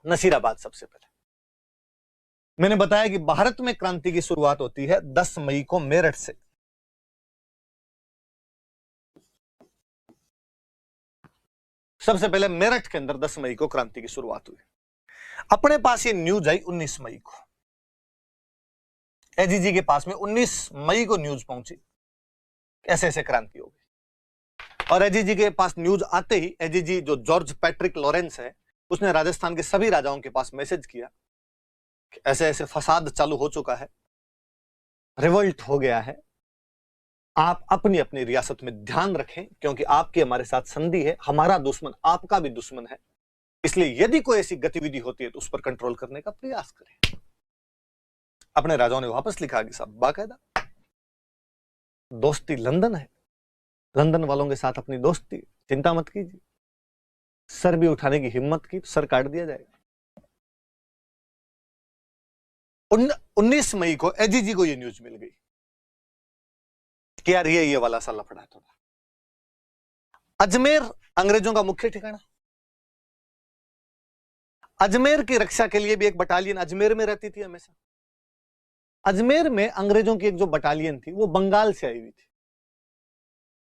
नसीराबाद सबसे पहले। मैंने बताया कि भारत में क्रांति की शुरुआत होती है 10 मई को मेरठ से। सबसे पहले मेरठ के अंदर 10 मई को क्रांति की शुरुआत हुई। अपने पास ये न्यूज आई 19 मई को, एजीजी के पास में 19 मई को न्यूज पहुंची, ऐसे ऐसे क्रांति हो गई। और एजीजी के पास न्यूज आते ही एजीजी जो जॉर्ज पैट्रिक लॉरेंस है, उसने राजस्थान के सभी राजाओं के पास मैसेज किया कि ऐसे ऐसे फसाद चालू हो चुका है, रिवोल्ट हो गया है, आप अपनी अपनी रियासत में ध्यान रखें, क्योंकि आपकी हमारे साथ संधि है, हमारा दुश्मन आपका भी दुश्मन है, इसलिए यदि कोई ऐसी गतिविधि होती है तो उस पर कंट्रोल करने का प्रयास करें। अपने राजाओं ने वापस लिखा कि साहब बाकायदा दोस्ती लंदन है, लंदन वालों के साथ अपनी दोस्ती, चिंता मत कीजिए, सर भी उठाने की हिम्मत की तो सर काट दिया जाएगा। 19 मई को एजीजी को यह न्यूज मिल गई कि यार ये वाला सा लफड़ा है थोड़ा। अजमेर अंग्रेजों का मुख्य ठिकाना, अजमेर की रक्षा के लिए भी एक बटालियन अजमेर में रहती थी हमेशा। अजमेर में अंग्रेजों की एक जो बटालियन थी वो बंगाल से आई हुई थी,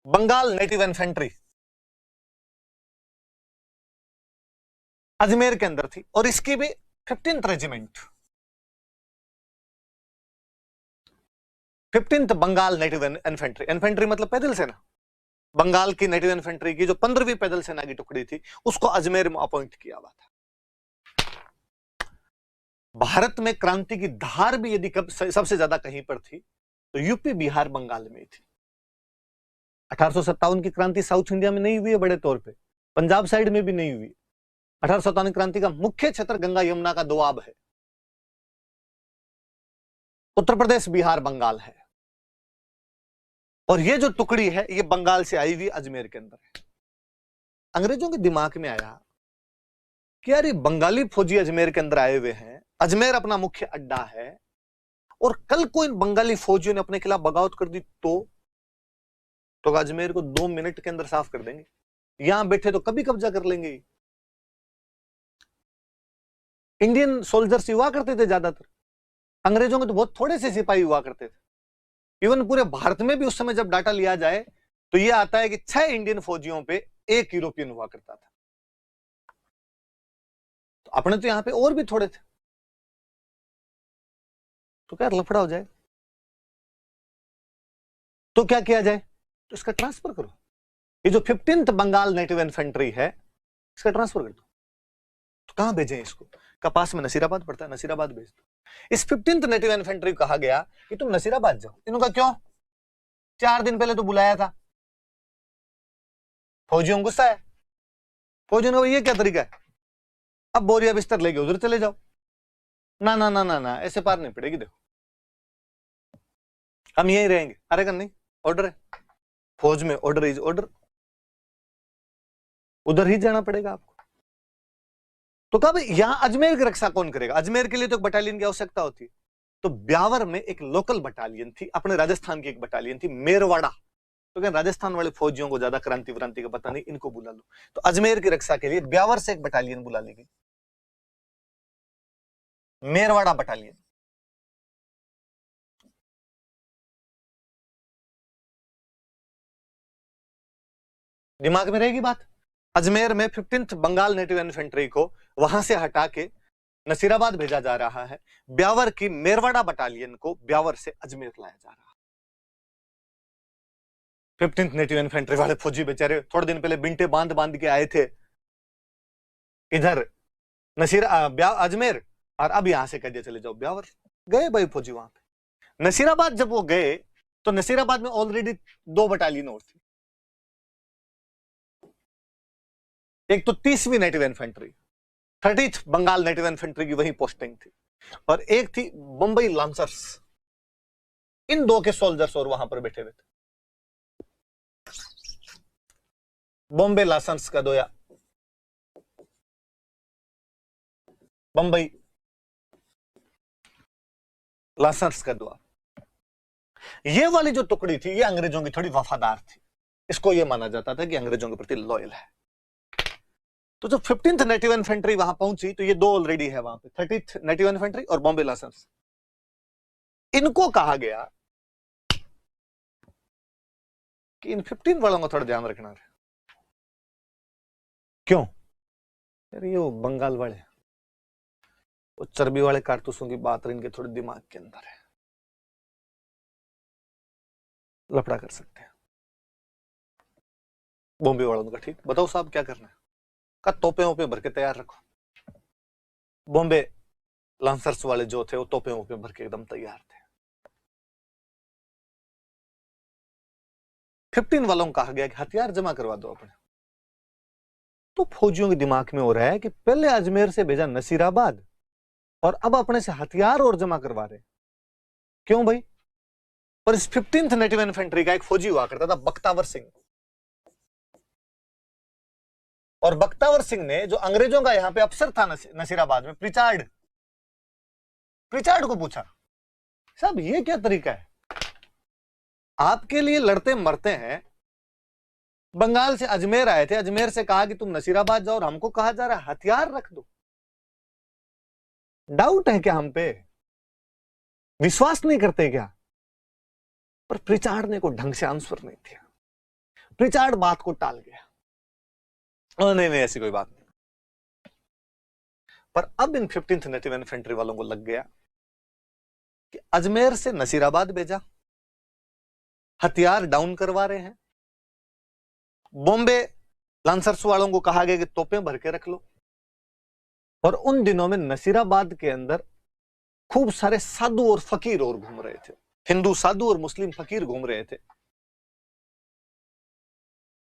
बंगाल नेटिव इन्फेंट्री अजमेर के अंदर थी। और इसकी भी 15th regiment, 15th Bengal native infantry, infantry मतलब पैदल सेना, बंगाल की नेटिव इन्फेंट्री की जो 15वीं पैदल सेना की टुकड़ी थी उसको अजमेर में अपॉइंट किया हुआ था। भारत में क्रांति की धार भी यदि कब सबसे ज्यादा कहीं पर थी तो यूपी, बिहार, बंगाल में थी। 1857 की क्रांति साउथ इंडिया में नहीं हुई है बड़े तौर पे, पंजाब साइड में भी नहीं हुई। 1857 क्रांति का मुख्य क्षेत्र गंगा यमुना का दोआब है, उत्तर प्रदेश, बिहार, बंगाल है। और ये जो टुकड़ी है ये बंगाल से आई हुई अजमेर के अंदर है। अंग्रेजों के दिमाग में आया कि यार ये बंगाली फौजी अजमेर के अंदर आए हुए हैं, अजमेर अपना मुख्य अड्डा है, और कल को इन बंगाली फौजियों ने अपने खिलाफ बगावत कर दी तो अजमेर को 2 मिनट के अंदर साफ कर देंगे, यहां बैठे तो कभी कब्जा कर लेंगे। इंडियन सोल्जर्स हुआ करते थे ज्यादातर, अंग्रेजों के तो बहुत थोड़े से सिपाही हुआ करते थे। इवन पूरे भारत में भी उस समय जब डाटा लिया जाए तो यह आता है कि 6 इंडियन फौजियों पे 1 यूरोपियन हुआ करता था। तो अपने तो यहां पे और भी थोड़े थे, तो क्या लफड़ा हो जाए, तो क्या किया जाए, तो इसका ट्रांसफर करो। ये जो 15th बंगाल नेटिव इन्फेंट्री है इसका ट्रांसफर कर दो। तो कहां भेजें इसको, कपास में नसीराबाद पड़ता है, नसीराबाद भेज दो। इस 15th नेटिव इन्फेंट्री को कहा गया कि तुम नसीराबाद जाओ। इनका क्यों, 4 दिन पहले तो बुलाया था। फौजियों को गुस्सा है, फौजियों ने ये क्या तरीका है, अब बोरिया बिस्तर लेके उधर चले जाओ। ना ना ना ना ना, ऐसे पार नहीं पड़ेगी, देखो हम यहीं रहेंगे। अरे नहीं, ऑर्डर है, फौज में ऑर्डर इज ऑर्डर, उधर ही जाना पड़ेगा आपको। तो कहा भाई यहां अजमेर की रक्षा कौन करेगा, अजमेर के लिए तो एक बटालियन की आवश्यकता होती है। तो ब्यावर में एक लोकल बटालियन थी, अपने राजस्थान की एक बटालियन थी मेरवाड़ा। तो क्या राजस्थान वाले फौजियों को ज्यादा क्रांति व्रांति का पता नहीं, इनको बुला लो। तो अजमेर की रक्षा के लिए ब्यावर से एक बटालियन बुला ली गई, मेरवाड़ा बटालियन। दिमाग में रहेगी बात। अजमेर में 15th बंगाल नेटिव इन्फेंट्री को वहां से हटा के नसीराबाद भेजा जा रहा है, ब्यावर की मेरवाड़ा बटालियन को ब्यावर से अजमेर लाया जा रहा है। 15th नेटिव इन्फेंट्री वाले फौजी बेचारे थोड़े दिन पहले बिंटे बांध बांध के आए थे इधर अजमेर, और अब यहां से कह दिया चले जाओ ब्यावर। गए भाई फौजी वहां पे। नसीराबाद जब वो गए तो नसीराबाद में ऑलरेडी 2 बटालियन और थी। एक तो 30वीं native infantry, 30th Bengal native infantry की वही पोस्टिंग थी, और एक थी बंबई लांसर्स। इन 2 के सोल्जर्स और वहां पर बैठे हुए थे। बॉम्बे लांसर्स का दोया, बंबई लांसर्स का दुआ। ये वाली जो टुकड़ी थी ये अंग्रेजों की थोड़ी वफादार थी, इसको ये माना जाता था कि अंग्रेजों के प्रति लॉयल है। तो जब 15th नेटिव इन्फेंट्री वहां पहुंची तो ये दो ऑलरेडी है वहां पे, 30th नेटिव इन्फेंट्री और बॉम्बे लांसर्स। इनको कहा गया कि इन 15 वालों का थोड़ा ध्यान रखना है। क्यों? यार ये वो बंगाल वाले, वो चर्बी वाले कारतूसों की बात इनके थोड़े दिमाग के अंदर है, लफड़ा कर सकते हैं। बॉम्बे वालों का ठीक, बताओ साहब क्या करना है? का तोपे वोपे भर के तैयार रखो। बॉम्बे लांसर्स वाले जो थे वो तोपे वोपे भर के एकदम तैयार थे। 15 वालों को कहा गया कि हथियार जमा करवा दो अपने। तो फौजियों के दिमाग में हो रहा है कि पहले अजमेर से भेजा नसीराबाद और अब अपने से हथियार और जमा करवा रहे। क्यों भाई? पर इस 15th नेटिव इन्फेंट्री का एक फौजी हुआ करता था बख्तावर सिंह, और बख्तावर सिंह ने जो अंग्रेजों का यहां पे अफसर था नसीराबाद में, प्रिचार्ड को पूछा, साहब ये क्या तरीका है, आपके लिए लड़ते मरते हैं, बंगाल से अजमेर आए थे, अजमेर से कहा कि तुम नसीराबाद जाओ और हमको कहा जा रहा है हथियार रख दो। डाउट है क्या हम पे? विश्वास नहीं करते क्या? पर प्रिचार्ड ने को ढंग से आंसर नहीं दिया। प्रिचार्ड बात को टाल गया, नहीं ऐसी कोई बात नहीं। पर अब इन 15th नेटिव इन्फेंट्री वालों को लग गया कि अजमेर से नसीराबाद भेजा, हथियार डाउन करवा रहे हैं, बॉम्बे लांसर्स वालों को कहा गया कि तोपें भर के रख लो। और उन दिनों में नसीराबाद के अंदर खूब सारे साधु और फकीर और घूम रहे थे, हिंदू साधु और मुस्लिम फकीर घूम रहे थे,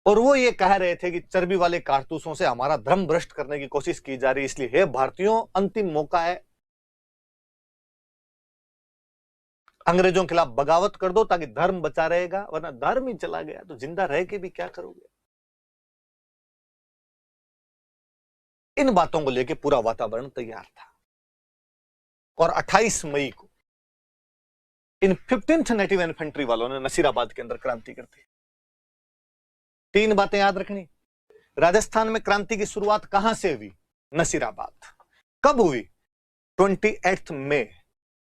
और वो ये कह रहे थे कि चर्बी वाले कारतूसों से हमारा धर्म भ्रष्ट करने की कोशिश की जा रही है, इसलिए हे भारतीयों, अंतिम मौका है, अंग्रेजों के खिलाफ बगावत कर दो ताकि धर्म बचा रहेगा, वरना धर्म ही चला गया तो जिंदा रह के भी क्या करोगे। इन बातों को लेकर पूरा वातावरण तैयार था, और 28 मई को इन 15th नेटिव इन्फेंट्री वालों ने नसीराबाद के अंदर क्रांति कर दी। 3 बातें याद रखनी। राजस्थान में क्रांति की शुरुआत कहां से हुई? नसीराबाद। कब हुई? 28 मई।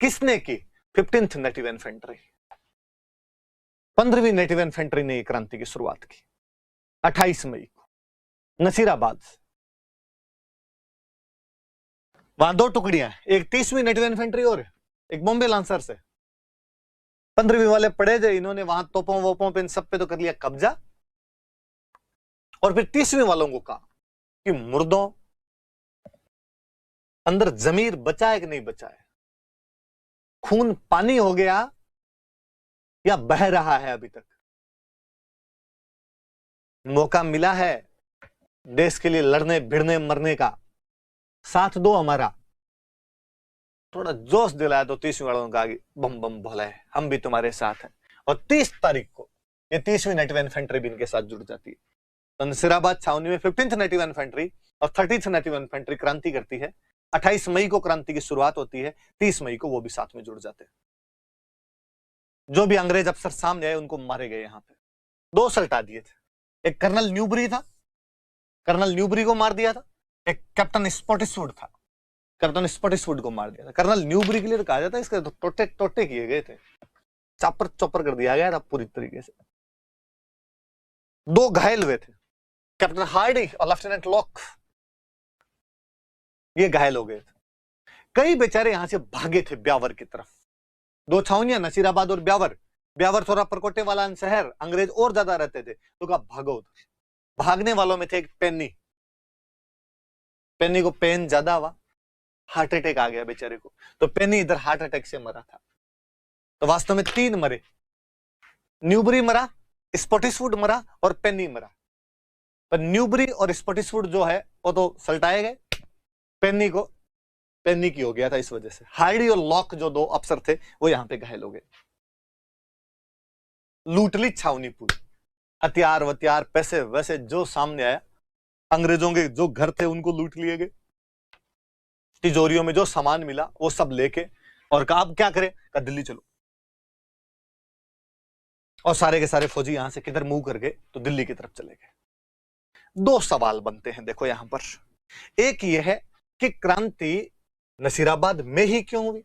किसने की? 15th नेटिव इन्फेंट्री, 15वीं नेटिव इन्फेंट्री ने क्रांति की शुरुआत की 28 मई को नसीराबाद से। वहां 2 टुकड़ियां, एक 30वीं नेटिव इन्फेंट्री और एक बॉम्बे लांसर से। 15वीं वाले पड़े थे, इन्होंने वहां तोपों वोपों पे इन सब पे तो कर लिया कब्जा, और फिर 30वीं वालों को कहा कि मुर्दों, अंदर जमीर बचा है कि नहीं बचा है, खून पानी हो गया या बह रहा है, अभी तक मौका मिला है देश के लिए लड़ने भिड़ने मरने का, साथ दो हमारा। थोड़ा जोश दिलाया तो 30वीं वालों ने कहा कि बम बम भोला है, हम भी तुम्हारे साथ हैं। और 30 तारीख को ये 30वीं नेटिव इन्फेंट्री भी इनके साथ जुड़ जाती है। तो नसीराबाद छावनी में 15th नेटिव इन्फेंट्री और 30th नेटिव इन्फेंट्री क्रांति करती है। 28 मई को क्रांति की शुरुआत होती है, 30 मई को वो भी साथ में जुड़ जाते हैं। जो भी अंग्रेज अफसर सामने आए उनको मारे गए। यहां पे 2 सल्टा दिए थे, एक कर्नल न्यूबरी था, कर्नल न्यूबरी को मार दिया था, एक कैप्टन स्पॉटिसवुड था, कैप्टन स्पॉटिसवुड को मार दिया था। कर्नल न्यूबरी के लिए तो कहा जाता है इसके टोटे टोटे किए गए थे, चापर चौपर कर दिया गया था पूरी तरीके से। 2 घायल हुए थे, कैप्टन हार्डी और लेफ्टिनेंट लॉक, ये घायल हो गए थे। कई बेचारे यहां से भागे थे ब्यावर की तरफ। 2 छावनियां, नसीराबाद और ब्यावर। ब्यावर थोड़ा परकोटे वाला शहर, अंग्रेज और ज्यादा रहते थे, तो कहा भागो। भागने वालों में थे एक पेन्नी, पेन्नी को पेन ज्यादा हुआ, हार्ट अटैक आ गया बेचारे को, तो पेन्नी इधर हार्ट अटैक से मरा था। तो वास्तव में 3 मरे, न्यूबरी मरा, स्पॉटिसवुड मरा और पेन्नी मरा। पर न्यूबरी और स्पॉटिसवुड जो है वो तो सल्टाए गए, पेन्नी की हो गया था इस वजह से। हार्डी और लॉक जो 2 अफसर थे वो यहां पे घायल हो गए। लूट ली छावनी पूरी, हथियार वथियार पैसे वैसे जो सामने आया, अंग्रेजों के जो घर थे उनको लूट लिए गए, तिजोरियों में जो सामान मिला वो सब लेके, और कहा अब क्या करें, कहा दिल्ली चलो। और सारे के सारे फौजी यहां से किधर मूव कर गए, तो दिल्ली की तरफ चले गए। दो सवाल बनते हैं देखो यहां पर। एक ये है कि क्रांति नसीराबाद में ही क्यों हुई,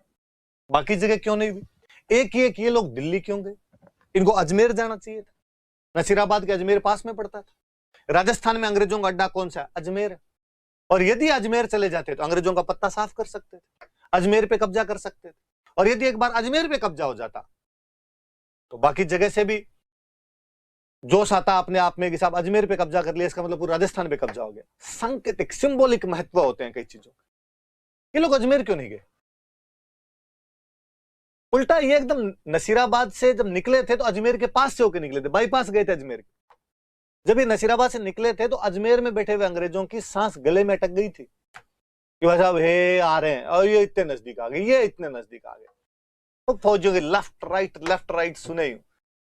बाकी जगह क्यों नहीं हुई। एक ये लोग दिल्ली क्यों गए, इनको अजमेर जाना चाहिए था। नसीराबाद के अजमेर पास में पड़ता था। राजस्थान में अंग्रेजों का अड्डा कौन सा है, अजमेर है। और यदि अजमेर चले जाते तो अंग्रेजों का पत्ता साफ कर सकते थे, अजमेर पे कब्जा कर सकते थे। और यदि एक बार अजमेर पे कब्जा हो जाता तो बाकी जगह से भी जोश आता अपने आप में कि साहब अजमेर पे कब्जा कर लिया, इसका मतलब पूरा राजस्थान पे कब्जा हो गया। सांकेतिक सिंबॉलिक महत्व होते हैं कई चीजों के। ये लोग अजमेर क्यों नहीं गए, उल्टा ये एकदम नसीराबाद से जब निकले थे तो अजमेर के पास से होकर निकले थे, बाईपास गए थे अजमेर के। जब ये नसीराबाद से निकले थे तो अजमेर में बैठे हुए अंग्रेजों की सांस गले में अटक गई थी कि भाई साहब हे आ रहे हैं, और ये इतने नजदीक आ गए, ये इतने नजदीक आ गए। तो फौजियों के लेफ्ट राइट सुने,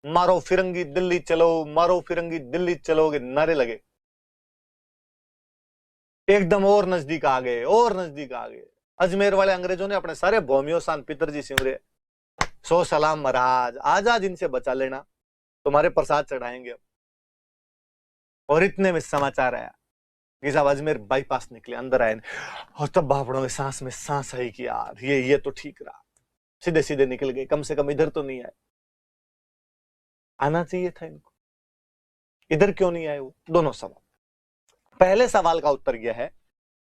मारो फिरंगी दिल्ली चलो, मारो फिरंगी दिल्ली चलोगे नारे लगे। एकदम और नजदीक आ गए, और नजदीक आ गए। अजमेर वाले अंग्रेजों ने अपने सारे भौमियों सान पितरजी सिमरे, सो सलाम महाराज, आज इनसे बचा लेना, तुम्हारे प्रसाद चढ़ाएंगे। और इतने में समाचार आया कि साहब अजमेर बाईपास निकले, अंदर आए, और तब बापड़ों में सांस आई कि यार ये तो ठीक रहा, सीधे सीधे निकल गए, कम से कम इधर तो नहीं आए। आना चाहिए था इनको, इधर क्यों नहीं आए वो। दोनों सवाल। पहले सवाल का उत्तर यह है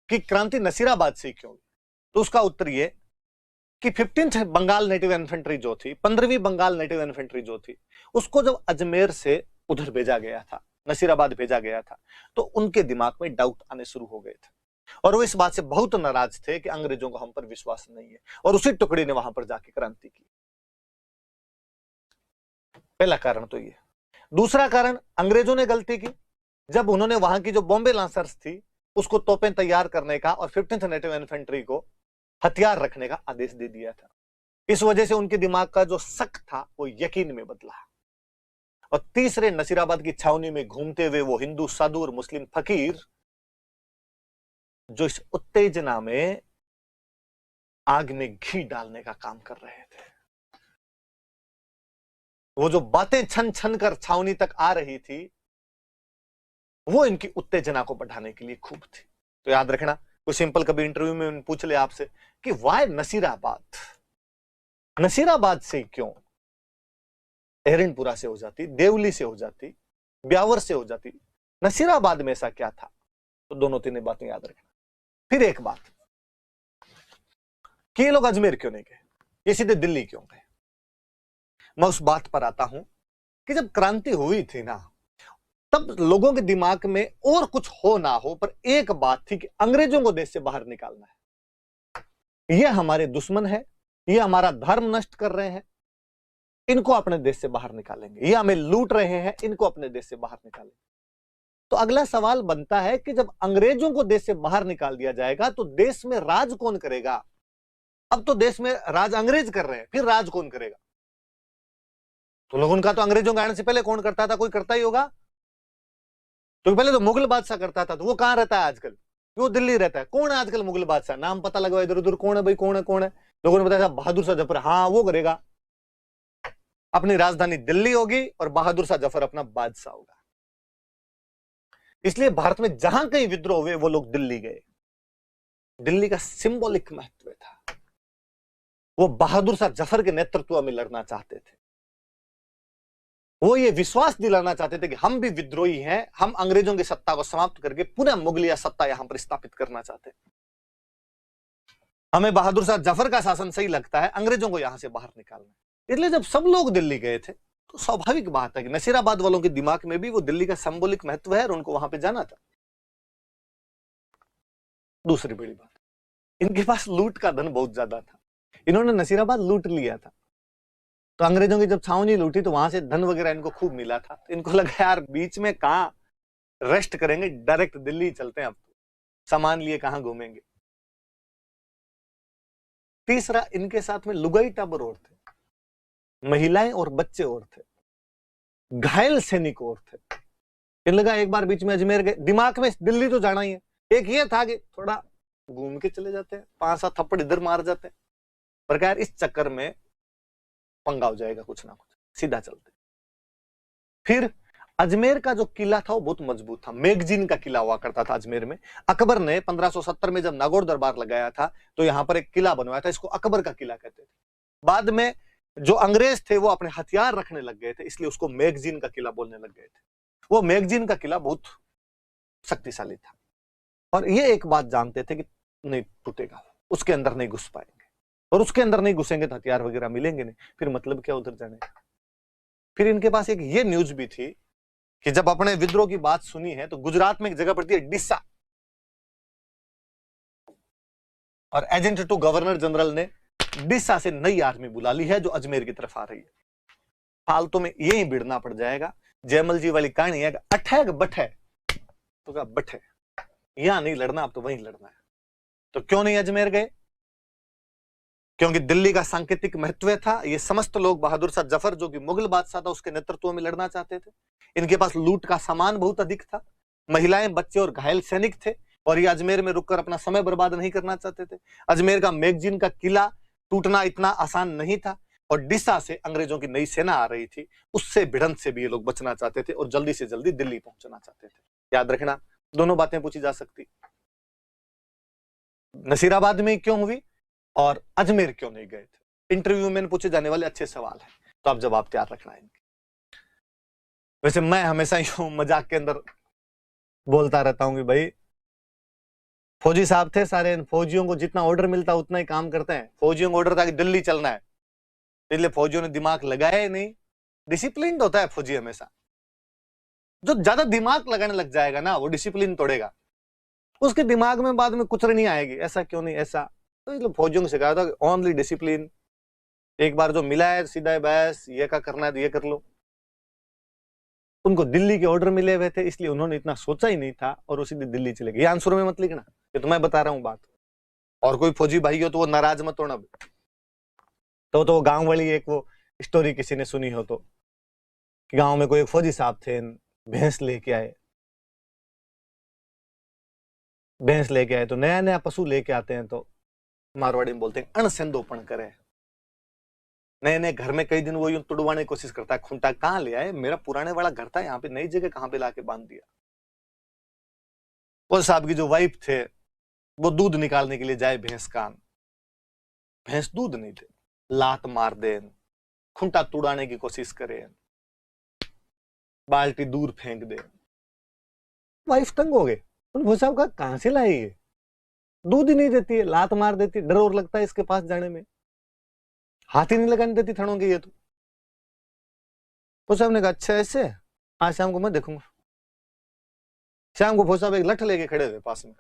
कि क्रांति नसीराबाद से क्यों, तो उसका उत्तर यह कि 15th बंगाल नेटिव इन्फेंट्री जो थी, 15वीं बंगाल नेटिव इन्फेंट्री जो थी, उसको जब अजमेर से उधर भेजा गया था, नसीराबाद भेजा गया था, तो उनके दिमाग में डाउट आने शुरू हो गए थे और वो इस बात से बहुत नाराज थे कि अंग्रेजों का हम पर विश्वास नहीं है। और उसी टुकड़ी ने वहां पर जाके क्रांति की। पहला कारण तो ये। दूसरा कारण, अंग्रेजों ने गलती की जब उन्होंने वहां की जो बॉम्बे लांसर्स थी उसको तोपें तैयार करने का और 15th नेटिव इन्फेंट्री को हथियार रखने का आदेश दे दिया था। इस वजह से उनके दिमाग का जो शक था वो यकीन में बदला। और तीसरे, नसीराबाद की छावनी में घूमते हुए वो हिंदू साधु और मुस्लिम फकीर जो इस उत्तेजना में आग में घी डालने का काम कर रहे थे, वो जो बातें छन छन कर छावनी तक आ रही थी, वो इनकी उत्तेजना को बढ़ाने के लिए खूब थी। तो याद रखना, कोई सिंपल कभी इंटरव्यू में पूछ ले आपसे कि वाई नसीराबाद, नसीराबाद से क्यों, एरनपुरा से हो जाती, देवली से हो जाती, ब्यावर से हो जाती, नसीराबाद में ऐसा क्या था। तो दोनों तीन बातें याद रखना। फिर एक बात कि ये लोग अजमेर क्यों नहीं गए, ये सीधे दिल्ली क्यों गए। मैं उस बात पर आता हूं कि जब क्रांति हुई थी ना, तब लोगों के दिमाग में और कुछ हो ना हो, पर एक बात थी कि अंग्रेजों को देश से बाहर निकालना है। ये हमारे दुश्मन है, ये हमारा धर्म नष्ट कर रहे हैं, इनको अपने देश से बाहर निकालेंगे। ये हमें लूट रहे हैं, इनको अपने देश से बाहर निकालेंगे। तो अगला सवाल बनता है कि जब अंग्रेजों को देश से बाहर निकाल दिया जाएगा तो देश में राज कौन करेगा। अब तो देश में राज अंग्रेज कर रहे हैं, फिर राज कौन करेगा। तो लोग उनका तो अंग्रेजों के आने से पहले कौन करता था, कोई करता ही होगा। तो पहले तो मुगल बादशाह करता था, तो वो कहां रहता है आजकल, वो दिल्ली रहता है। कौन है आजकल मुगल बादशाह, नाम पता लगा इधर उधर, कौन है भाई, कौन है कौन है। लोगों ने बताया बहादुर शाह जफर, हाँ वो करेगा, अपनी राजधानी दिल्ली होगी और बहादुर शाह जफर अपना बादशाह होगा। इसलिए भारत में जहां कहीं विद्रोह हुए वो लोग दिल्ली गए। दिल्ली का सिंबॉलिक महत्व था, वो बहादुर शाह जफर के नेतृत्व में लड़ना चाहते थे। वो ये विश्वास दिलाना चाहते थे कि हम भी विद्रोही हैं, हम अंग्रेजों की सत्ता को समाप्त करके पुनः मुगलिया सत्ता यहां पर स्थापित करना चाहते हैं। हमें बहादुर शाह जफर का शासन सही लगता है, अंग्रेजों को यहां से बाहर निकालना। इसलिए जब सब लोग दिल्ली गए थे तो स्वाभाविक बात है कि नसीराबाद वालों के दिमाग में भी वो दिल्ली का सिंबॉलिक महत्व है और उनको वहां पे जाना था। दूसरी बड़ी बात, इनके पास लूट का धन बहुत ज्यादा था, इन्होंने नसीराबाद लूट लिया था। तो अंग्रेजों की जब छावनी लूटी तो वहां से धन वगैरह इनको खूब मिला था। तो इनको लगा यार बीच में कहां रेस्ट करेंगे, डायरेक्ट दिल्ली चलते हैं, अब सामान लिए कहां घूमेंगे। तीसरा, इनके साथ में लुगाई टाबर और थे, महिलाएं और बच्चे और थे, घायल सैनिक और थे। इन लगा एक बार बीच में अजमेर गए, दिमाग में दिल्ली तो जाना ही है। एक ये था कि थोड़ा घूम के चले जाते हैं, 5-7 थप्पड़ इधर मार जाते हैं, पर यार इस चक्कर में पंगा हो जाएगा कुछ ना कुछ, सीधा चलते। फिर अजमेर का जो किला था वो बहुत मजबूत था, मैगजीन का किला हुआ करता था अजमेर में। अकबर ने 1570 में जब नागौर दरबार लगाया था तो यहां पर एक किला बनवाया था, इसको अकबर का किला कहते थे। बाद में जो अंग्रेज थे वो अपने हथियार रखने लग गए थे, इसलिए उसको मैगजीन का किला बोलने लग गए थे। वो मैगजीन का किला बहुत शक्तिशाली था, और ये एक बात जानते थे कि नहीं टूटेगा, उसके अंदर नहीं घुस पाएंगे, और उसके अंदर नहीं घुसेंगे तो हथियार वगैरह मिलेंगे नहीं, फिर मतलब क्या उधर जाने का। फिर इनके पास एक ये न्यूज भी थी कि जब अपने विद्रोह की बात सुनी है तो गुजरात में एक जगह पड़ती है डिस्सा, और एजेंट टू गवर्नर जनरल ने डिस्सा से नई आर्मी बुला ली है जो अजमेर की तरफ आ रही है। फालतू में यही भिड़ना पड़ जाएगा। जयमल जी वाली कहानी है, अठैग बठे तो क्या बठे, यहां नहीं लड़ना, अब तो वहीं लड़ना है। तो क्यों नहीं अजमेर गए? क्योंकि दिल्ली का सांकेतिक महत्व था। ये समस्त लोग बहादुर शाह जफर जो कि मुगल बादशाह था उसके नेतृत्व में लड़ना चाहते थे। इनके पास लूट का सामान बहुत अधिक था, महिलाएं, बच्चे और घायल सैनिक थे, और ये अजमेर में रुककर अपना समय बर्बाद नहीं करना चाहते थे। अजमेर का मैगजीन का किला टूटना इतना आसान नहीं था, और डिसा से अंग्रेजों की नई सेना आ रही थी, उससे भिड़ंत से भी ये लोग बचना चाहते थे और जल्दी से जल्दी दिल्ली पहुंचना चाहते थे। याद रखना, दोनों बातें पूछी जा सकती, नसीराबाद में क्यों हुई और अजमेर क्यों नहीं गए थे। इंटरव्यू में पूछे जाने वाले अच्छे सवाल हैं, तो आप जवाब तैयार रखना है इनके। वैसे मैं हमेशा यूं मजाक के अंदर बोलता रहता हूं कि भाई फौजी साहब थे सारे, फौजियों को जितना ऑर्डर मिलता उतना ही काम करते हैं। फौजियों को ऑर्डर था कि दिल्ली चलना है, इसलिए फौजियों ने दिमाग लगाया ही नहीं। डिसिप्लिन होता है फौजी हमेशा, जो ज्यादा दिमाग लगाने लग जाएगा ना वो डिसिप्लिन तोड़ेगा, उसके दिमाग में बाद में कुछ नहीं आएगी, ऐसा क्यों नहीं ऐसा। तो इसलिए फौजियों को सिखाया था कि ओनली डिसिप्लिन, एक बार जो मिला है सीधा है बस, ये का करना है तो ये कर लो। उनको दिल्ली के ऑर्डर मिले हुए थे, इसलिए उन्होंने इतना सोचा ही नहीं था और उसी दिन दिल्ली चले गए। ये आंसर में मत लिखना, ये तो मैं बता रहा हूं बात। और कोई फौजी भाई हो तो वो नाराज मत होना। तो गांव वाली एक वो स्टोरी किसी ने सुनी हो तो, कि गांव में कोई एक फौजी साहब थे, भैंस लेके आए। भैंस लेके आए तो नया नया पशु लेके आते हैं तो मारवाड़ी में बोलते हैं अणसेंदोपण करे। नए नए घर में कई दिन वो यूं तुड़वाने की कोशिश करता है, खूंटा कहां ले आए, मेरा पुराने वाला घर था यहाँ पे, नई जगह कहां पे लाके बांध दिया। वो साहब की जो वाइफ थे वो दूध निकालने के लिए जाए भैंस कान, भैंस दूध नहीं दे, लात मार दे, खूंटा तुड़ाने की कोशिश करे, बाल्टी दूर फेंक दे। वाइफ तंग हो गए, वो साहब का कहां से लाई है, दूध ही नहीं देती है, लात मार देती, डर और लगता है इसके पास जाने में, हाथ ही नहीं लगाने देती थनों के। ये तो साहब ने कहा अच्छा ऐसे, आज शाम को मैं देखूंगा। शाम को साहब एक लठ लेके खड़े हुए पास में,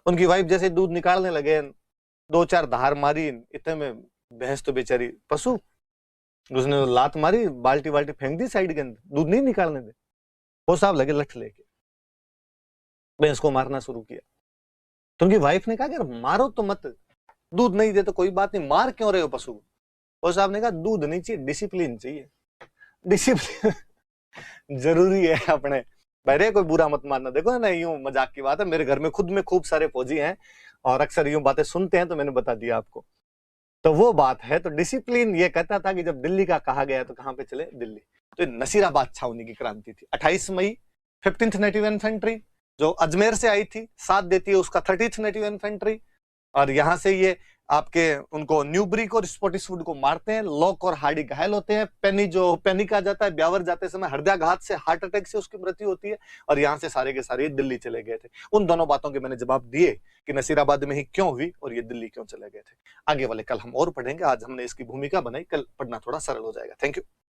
उनकी वाइफ जैसे दूध निकालने लगे, दो चार धार मारी, इतने में भैंस तो बेचारी पशु, उसने लात मारी, बाल्टी बाल्टी फेंक दी साइड के अंदर, दूध नहीं निकालने दे। वो साहब लगे लठ लेके भैंस को मारना शुरू किया। तो उनकी वाइफ ने कहा कि मारो तो मत, दूध नहीं दे तो कोई बात नहीं, मार क्यों रहे हो पशु को। वो साहब ने कहा दूध नहीं चाहिए, डिसिप्लिन चाहिए। डिसिप्लिन जरूरी है अपने भाई, कोई बुरा मत मानना। देखो ना, यूं मजाक की बात है, मेरे घर में खुद में खूब सारे फौजी हैं और अक्सर यूं बातें सुनते हैं, तो मैंने बता दिया आपको। तो वो बात है, तो डिसिप्लिन ये कहता था कि जब दिल्ली का कहा गया तो कहां पे चले, दिल्ली। तो नसीराबाद छावनी की क्रांति थी 28 मई 15th नेटिव इन्फेंट्री जो अजमेर से आई थी, साथ देती है उसका 30th नेटिव इन्फेंट्री, और यहां से ये आपके उनको न्यूबरी को, स्पॉटिसवुड को मारते हैं। लॉक और हार्डी घायल होते हैं। पेनी कहा जाता है, ब्यावर जाते समय हृदयाघात से, हार्ट अटैक से उसकी मृत्यु होती है, और यहां से सारे के सारे दिल्ली चले गए थे। उन दोनों बातों के मैंने जवाब दिए कि नसीराबाद में ही क्यों हुई और ये दिल्ली क्यों चले गए थे। आगे वाले कल हम और पढ़ेंगे, आज हमने इसकी भूमिका बनाई, कल पढ़ना थोड़ा सरल हो जाएगा। Thank you.